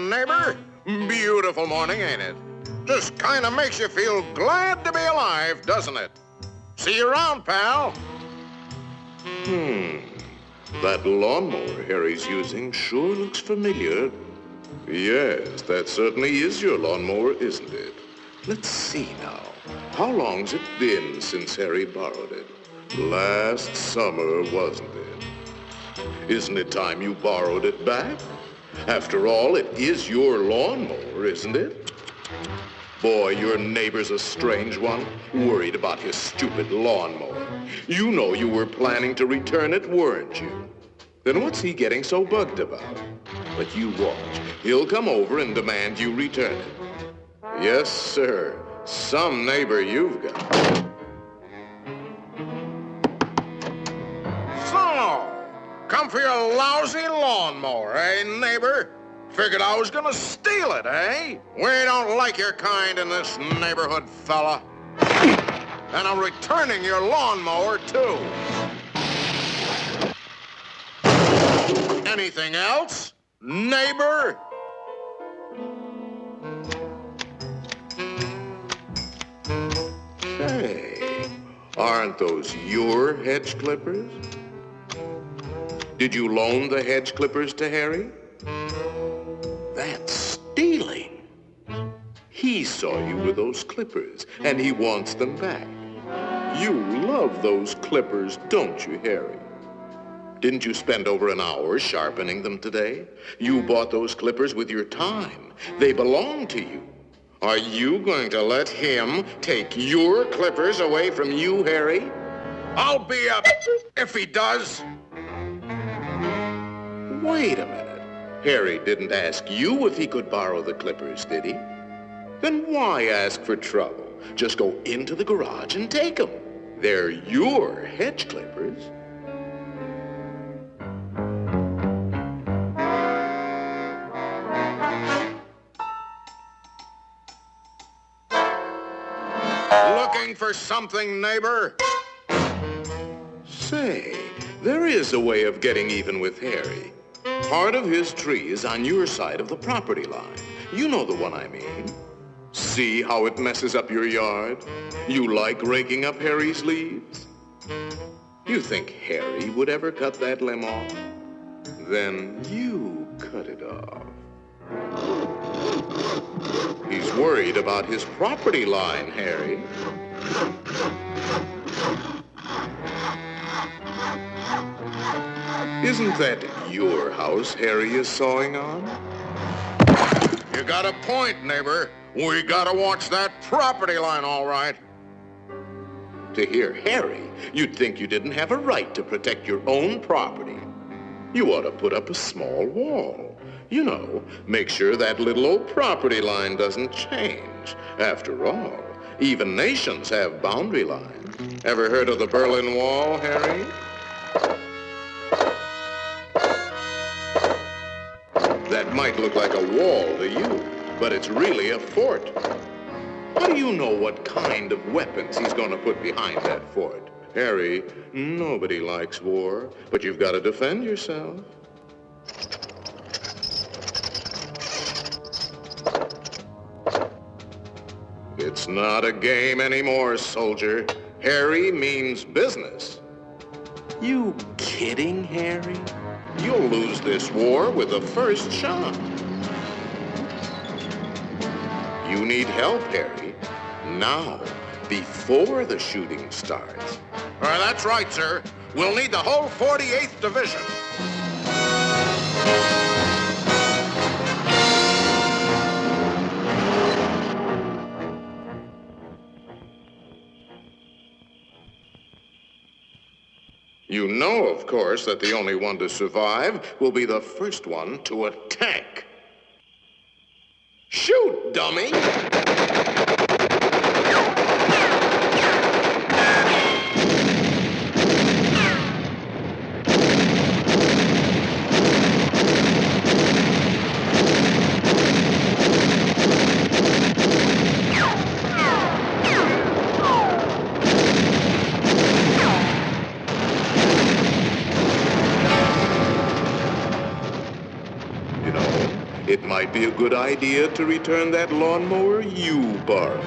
neighbor. Beautiful morning, ain't it? Just kind of makes you feel glad to be alive, doesn't it? See you around, pal. That lawnmower Harry's using sure looks familiar. Yes, that certainly is your lawnmower, isn't it? Let's see now. How long's it been since Harry borrowed it? Last summer, wasn't it? Isn't it time you borrowed it back? After all, it is your lawnmower, isn't it? Boy, your neighbor's a strange one, worried about his stupid lawnmower. You know you were planning to return it, weren't you? Then what's he getting so bugged about? But you watch. He'll come over and demand you return it. Yes, sir. Some neighbor you've got. So, come for your lousy lawnmower, eh, neighbor? Figured I was gonna steal it, eh? We don't like your kind in this neighborhood, fella. And I'm returning your lawnmower, too. Anything else, neighbor? Say, aren't those your hedge clippers? Did you loan the hedge clippers to Harry? That's stealing. He saw you with those clippers, and he wants them back. You love those clippers, don't you, Harry? Didn't you spend over an hour sharpening them today? You bought those clippers with your time. They belong to you. Are you going to let him take your clippers away from you, Harry? I'll be up if he does. Wait a minute. Harry didn't ask you if he could borrow the clippers, did he? Then why ask for trouble? Just go into the garage and take them. They're your hedge clippers. Looking for something, neighbor? Say, there is a way of getting even with Harry. Part of his tree is on your side of the property line. You know the one I mean. See how it messes up your yard? You like raking up Harry's leaves? You think Harry would ever cut that limb off? Then you cut it off. He's worried about his property line, Harry. Isn't that your house Harry is sawing on? You got a point, neighbor. We gotta watch that property line, all right. To hear Harry, you'd think you didn't have a right to protect your own property. You ought to put up a small wall. You know, make sure that little old property line doesn't change. After all, even nations have boundary lines. Ever heard of the Berlin Wall, Harry? That might look like a wall to you, but it's really a fort. How do you know what kind of weapons he's going to put behind that fort? Harry, nobody likes war, but you've got to defend yourself. It's not a game anymore, soldier. Harry means business. You kidding, Harry? You'll lose this war with the first shot. You need help, Harry. Now, before the shooting starts. That's right, sir. We'll need the whole 48th Division. You know, of course, that the only one to survive will be the first one to attack. Shoot, dummy! it might be a good idea to return that lawnmower you borrowed.